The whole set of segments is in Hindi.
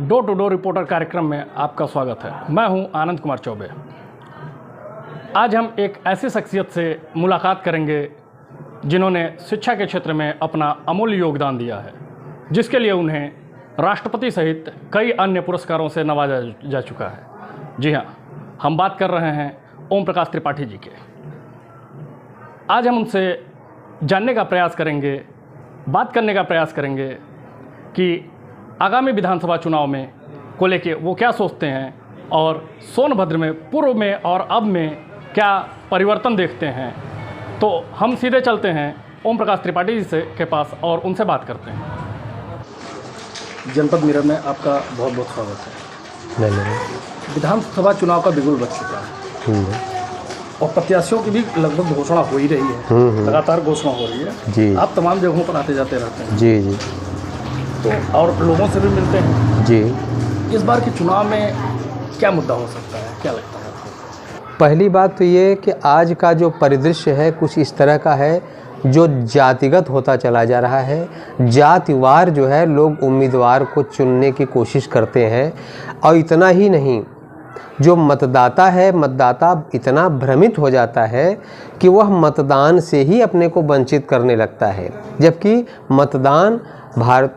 डोर टू डोर रिपोर्टर कार्यक्रम में आपका स्वागत है। मैं हूं आनंद कुमार चौबे। आज हम एक ऐसी शख्सियत से मुलाकात करेंगे जिन्होंने शिक्षा के क्षेत्र में अपना अमूल्य योगदान दिया है, जिसके लिए उन्हें राष्ट्रपति सहित कई अन्य पुरस्कारों से नवाजा जा चुका है। जी हाँ, हम बात कर रहे हैं ओम प्रकाश त्रिपाठी जी के। आज हम उनसे जानने का प्रयास करेंगे, बात करने का प्रयास करेंगे कि आगामी विधानसभा चुनाव में को लेके वो क्या सोचते हैं और सोनभद्र में पूर्व में और अब में क्या परिवर्तन देखते हैं। तो हम सीधे चलते हैं ओम प्रकाश त्रिपाठी जी से के पास और उनसे बात करते हैं। जनपद मिरर में आपका बहुत बहुत स्वागत है। धन्यवाद। विधानसभा चुनाव का बिगुल बज चुका है और प्रत्याशियों की भी लगभग घोषणा हो ही रही है। लगातार घोषणा हो रही है जी। आप तमाम जगहों पर आते जाते रहते हैं जी जी। तो और लोगों से भी मिलते हैं जी। इस बार के चुनाव में क्या मुद्दा हो सकता है, क्या लगता है आपको? पहली बात तो ये कि आज का जो परिदृश्य है कुछ इस तरह का है जो जातिगत होता चला जा रहा है। जातिवार जो है लोग उम्मीदवार को चुनने की कोशिश करते हैं और इतना ही नहीं, जो मतदाता है, मतदाता इतना भ्रमित हो जाता है कि वह मतदान से ही अपने को वंचित करने लगता है, जबकि मतदान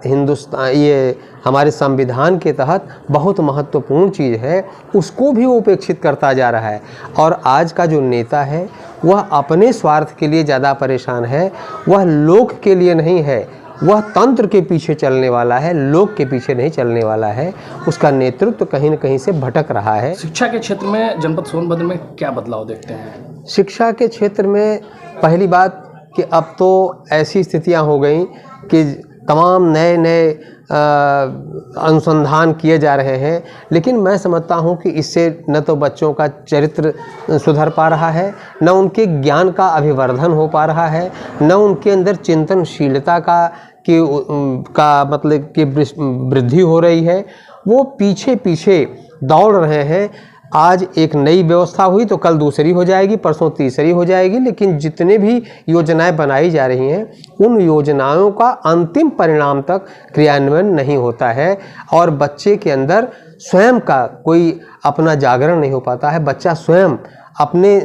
हिंदुस्तान ये हमारे संविधान के तहत बहुत महत्वपूर्ण चीज़ है, उसको भी उपेक्षित करता जा रहा है। और आज का जो नेता है वह अपने स्वार्थ के लिए ज़्यादा परेशान है, वह लोक के लिए नहीं है, वह तंत्र के पीछे चलने वाला है, लोक के पीछे नहीं चलने वाला है। उसका नेतृत्व कहीं न कहीं से भटक रहा है। शिक्षा के क्षेत्र में जनपद सोनभद्र में क्या बदलाव देखते हैं? शिक्षा के क्षेत्र में पहली बात कि अब तो ऐसी स्थितियां हो गई कि तमाम नए नए अनुसंधान किए जा रहे हैं, लेकिन मैं समझता हूं कि इससे न तो बच्चों का चरित्र सुधर पा रहा है, न उनके ज्ञान का अभिवर्धन हो पा रहा है, न उनके अंदर चिंतनशीलता का मतलब कि वृद्धि हो रही है। वो पीछे पीछे दौड़ रहे हैं। आज एक नई व्यवस्था हुई तो कल दूसरी हो जाएगी, परसों तीसरी हो जाएगी, लेकिन जितने भी योजनाएं बनाई जा रही हैं उन योजनाओं का अंतिम परिणाम तक क्रियान्वयन नहीं होता है और बच्चे के अंदर स्वयं का कोई अपना जागरण नहीं हो पाता है। बच्चा स्वयं अपने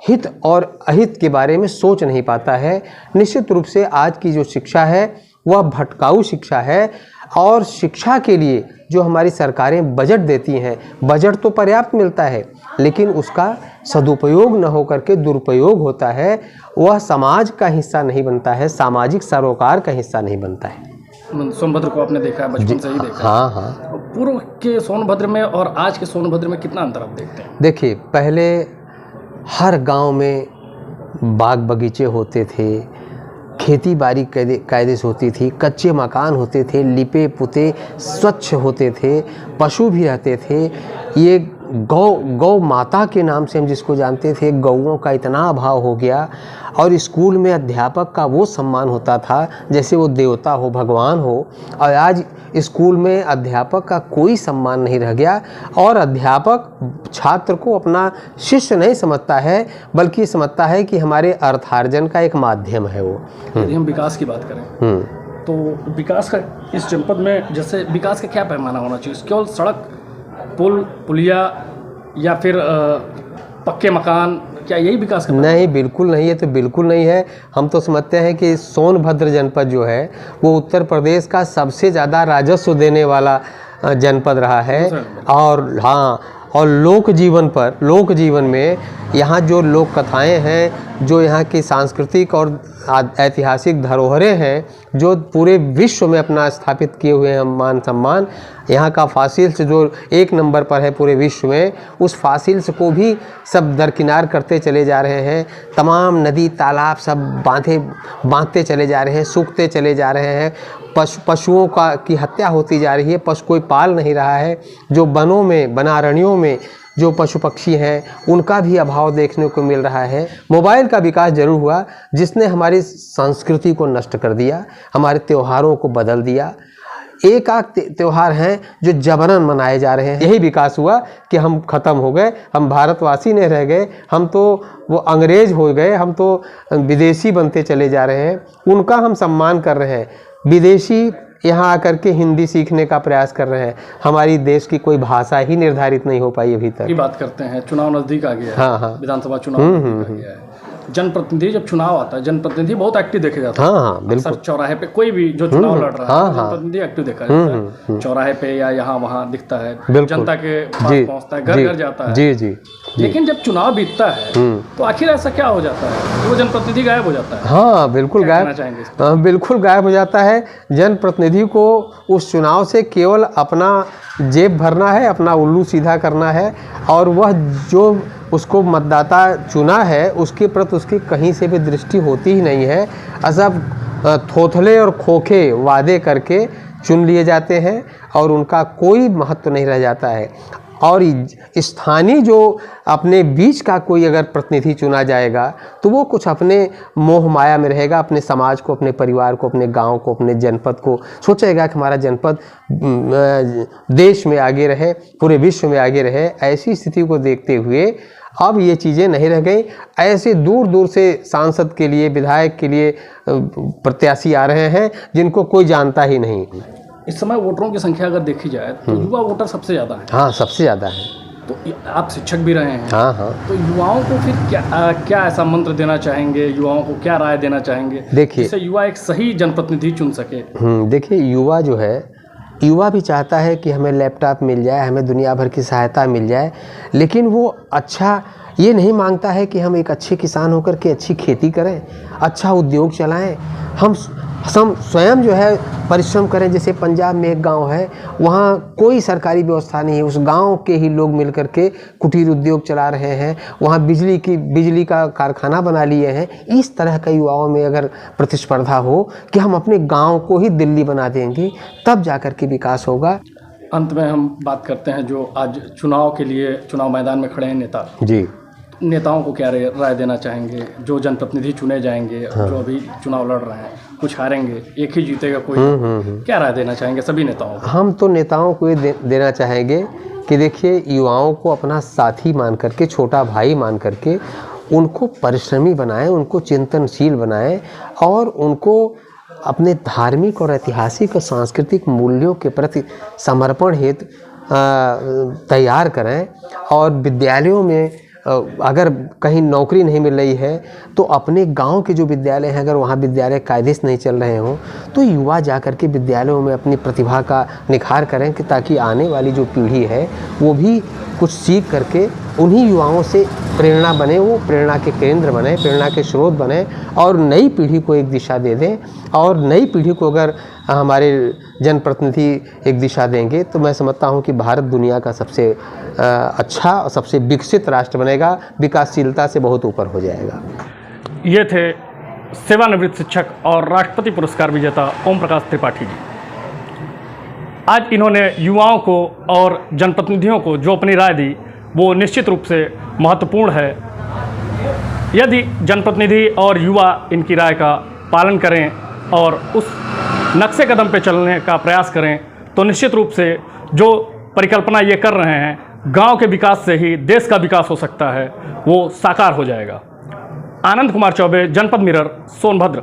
हित और अहित के बारे में सोच नहीं पाता है। निश्चित रूप से आज की जो शिक्षा है वह भटकाऊ शिक्षा है और शिक्षा के लिए जो हमारी सरकारें बजट देती हैं, बजट तो पर्याप्त मिलता है, लेकिन उसका सदुपयोग न होकर के दुरुपयोग होता है। वह समाज का हिस्सा नहीं बनता है, सामाजिक सरोकार का हिस्सा नहीं बनता है। सोनभद्र को आपने देखा है, बचपन से ही देखा। हाँ हाँ। पूर्व के सोनभद्र में और आज के सोनभद्र में कितना अंतर आप देखते हैं? देखिए, पहले हर गांव में बाग बगीचे होते थे, खेती बाड़ी कायदे से होती थी, कच्चे मकान होते थे, लिपे पुते स्वच्छ होते थे, पशु भी रहते थे। ये गौ माता के नाम से हम जिसको जानते थे, गौओं का इतना अभाव हो गया और स्कूल में अध्यापक का वो सम्मान होता था जैसे वो देवता हो, भगवान हो। और आज स्कूल में अध्यापक का कोई सम्मान नहीं रह गया और अध्यापक छात्र को अपना शिष्य नहीं समझता है, बल्कि समझता है कि हमारे अर्थार्जन का एक माध्यम है वो। यदि हम विकास की बात करें तो विकास का इस जनपद में जैसे विकास का क्या पैमाना होना चाहिए? केवल सड़क, पुल, पुलिया या फिर पक्के मकान, क्या यही विकास का? नहीं, बिल्कुल नहीं, है तो बिल्कुल नहीं है। हम तो समझते हैं कि सोनभद्र जनपद जो है वो उत्तर प्रदेश का सबसे ज़्यादा राजस्व देने वाला जनपद रहा है। और हाँ, और लोक जीवन में यहाँ जो लोक कथाएँ हैं, जो यहाँ की सांस्कृतिक और ऐतिहासिक धरोहरें हैं, जो पूरे विश्व में अपना स्थापित किए हुए हैं मान सम्मान, यहाँ का फासिल्स जो 1 नंबर पर है पूरे विश्व में, उस फासिल्स को भी सब दरकिनार करते चले जा रहे हैं। तमाम नदी तालाब सब बांधते चले जा रहे हैं, सूखते चले जा रहे हैं। पशुओं की हत्या होती जा रही है, पशु कोई पाल नहीं रहा है। जो वनों में, वनारण्यों में जो पशु पक्षी हैं उनका भी अभाव देखने को मिल रहा है। मोबाइल का विकास जरूर हुआ जिसने हमारी संस्कृति को नष्ट कर दिया, हमारे त्योहारों को बदल दिया। एक त्यौहार हैं जो जबरन मनाए जा रहे हैं। यही विकास हुआ कि हम ख़त्म हो गए, हम भारतवासी नहीं रह गए, हम तो वो अंग्रेज हो गए, हम तो विदेशी बनते चले जा रहे हैं। उनका हम सम्मान कर रहे हैं। विदेशी यहाँ आकर के हिंदी सीखने का प्रयास कर रहे हैं। हमारी देश की कोई भाषा ही निर्धारित नहीं हो पाई अभी तक। की बात करते हैं, चुनाव नज़दीक आ गया है। हाँ हाँ, विधानसभा चुनाव नज़दीक आ गया है। जनप्रतिनिधि जब चुनाव आता है, जनप्रतिनिधि बहुत एक्टिव देखे जाते हैं। हाँ हाँ बिल्कुल। अक्सर चौराहे पे कोई भी जो चुनाव लड़ रहा है, जनप्रतिनिधि एक्टिव देखा जाता है। चौराहे पे या यहाँ वहाँ दिखता है, जनता के पास पहुँचता है, घर घर जाता है। जी जी। लेकिन जब चुनाव बीतता है तो आखिर ऐसा क्या हो जाता है, वो जनप्रतिनिधि गायब हो जाता है? हाँ बिल्कुल गायब, बिल्कुल गायब हो जाता है। जनप्रतिनिधि को उस चुनाव से केवल अपना जेब भरना है, अपना उल्लू सीधा करना है, और वह जो उसको मतदाता चुना है उसके प्रति उसकी कहीं से भी दृष्टि होती ही नहीं है। सब थोथले और खोखे वादे करके चुन लिए जाते हैं और उनका कोई महत्व नहीं रह जाता है। और स्थानीय जो अपने बीच का कोई अगर प्रतिनिधि चुना जाएगा तो वो कुछ अपने मोह माया में रहेगा, अपने समाज को, अपने परिवार को, अपने गांव को, अपने जनपद को सोचेगा कि हमारा जनपद देश में आगे रहे, पूरे विश्व में आगे रहे। ऐसी स्थिति को देखते हुए अब ये चीज़ें नहीं रह गई। ऐसे दूर दूर से सांसद के लिए, विधायक के लिए प्रत्याशी आ रहे हैं जिनको कोई जानता ही नहीं। इस समय वोटरों की संख्या अगर देखी जाए तो युवा वोटर सबसे ज़्यादा है। हाँ, सबसे ज़्यादा है। तो आप शिक्षक भी रहे हैं। हाँ हाँ। तो युवाओं को फिर क्या ऐसा मंत्र देना चाहेंगे, युवाओं को क्या राय देना चाहेंगे, देखिए, जिससे युवा एक सही जनप्रतिनिधि चुन सके? देखिए, युवा जो है, युवा भी चाहता है कि हमें लैपटॉप मिल जाए, हमें दुनिया भर की सहायता मिल जाए, लेकिन वो अच्छा ये नहीं मांगता है कि हम एक अच्छे किसान होकर के अच्छी खेती करें, अच्छा उद्योग चलाएं, हम स्वयं जो है परिश्रम करें। जैसे पंजाब में एक गांव है, वहाँ कोई सरकारी व्यवस्था नहीं है, उस गांव के ही लोग मिलकर के कुटीर उद्योग चला रहे हैं, वहाँ बिजली का कारखाना बना लिए हैं। इस तरह का युवाओं में अगर प्रतिस्पर्धा हो कि हम अपने गांव को ही दिल्ली बना देंगे, तब जाकर के विकास होगा। अंत में हम बात करते हैं जो आज चुनाव के लिए चुनाव मैदान में खड़े हैं नेता जी, नेताओं को क्या राय देना चाहेंगे? जो जनप्रतिनिधि चुने जाएंगे, हाँ, जो अभी चुनाव लड़ रहे हैं, कुछ हारेंगे, एक ही जीतेगा कोई, क्या राय देना चाहेंगे सभी नेताओं को? हम तो नेताओं को ये देना चाहेंगे कि देखिए, युवाओं को अपना साथी मान करके, छोटा भाई मान करके उनको परिश्रमी बनाएं, उनको चिंतनशील बनाएं और उनको अपने धार्मिक और ऐतिहासिक और सांस्कृतिक मूल्यों के प्रति समर्पण हेतु तैयार करें। और विद्यालयों में अगर कहीं नौकरी नहीं मिल रही है तो अपने गांव के जो विद्यालय हैं, अगर वहाँ विद्यालय कायदे से नहीं चल रहे हों तो युवा जाकर के विद्यालयों में अपनी प्रतिभा का निखार करें, कि ताकि आने वाली जो पीढ़ी है वो भी कुछ सीख करके उन्हीं युवाओं से प्रेरणा बने, वो प्रेरणा के केंद्र बने, प्रेरणा के स्रोत बने और नई पीढ़ी को एक दिशा दे दें। और नई पीढ़ी को अगर हमारे जनप्रतिनिधि एक दिशा देंगे तो मैं समझता हूँ कि भारत दुनिया का सबसे अच्छा और सबसे विकसित राष्ट्र बनेगा, विकासशीलता से बहुत ऊपर हो जाएगा। ये थे सेवानिवृत्त शिक्षक और राष्ट्रपति पुरस्कार विजेता ओम प्रकाश त्रिपाठी जी। आज इन्होंने युवाओं को और जनप्रतिनिधियों को जो अपनी राय दी वो निश्चित रूप से महत्वपूर्ण है। यदि जनप्रतिनिधि और युवा इनकी राय का पालन करें और उस नक्शे कदम पे चलने का प्रयास करें तो निश्चित रूप से जो परिकल्पना ये कर रहे हैं, गांव के विकास से ही देश का विकास हो सकता है, वो साकार हो जाएगा। आनंद कुमार चौबे, जनपद मिरर, सोनभद्र।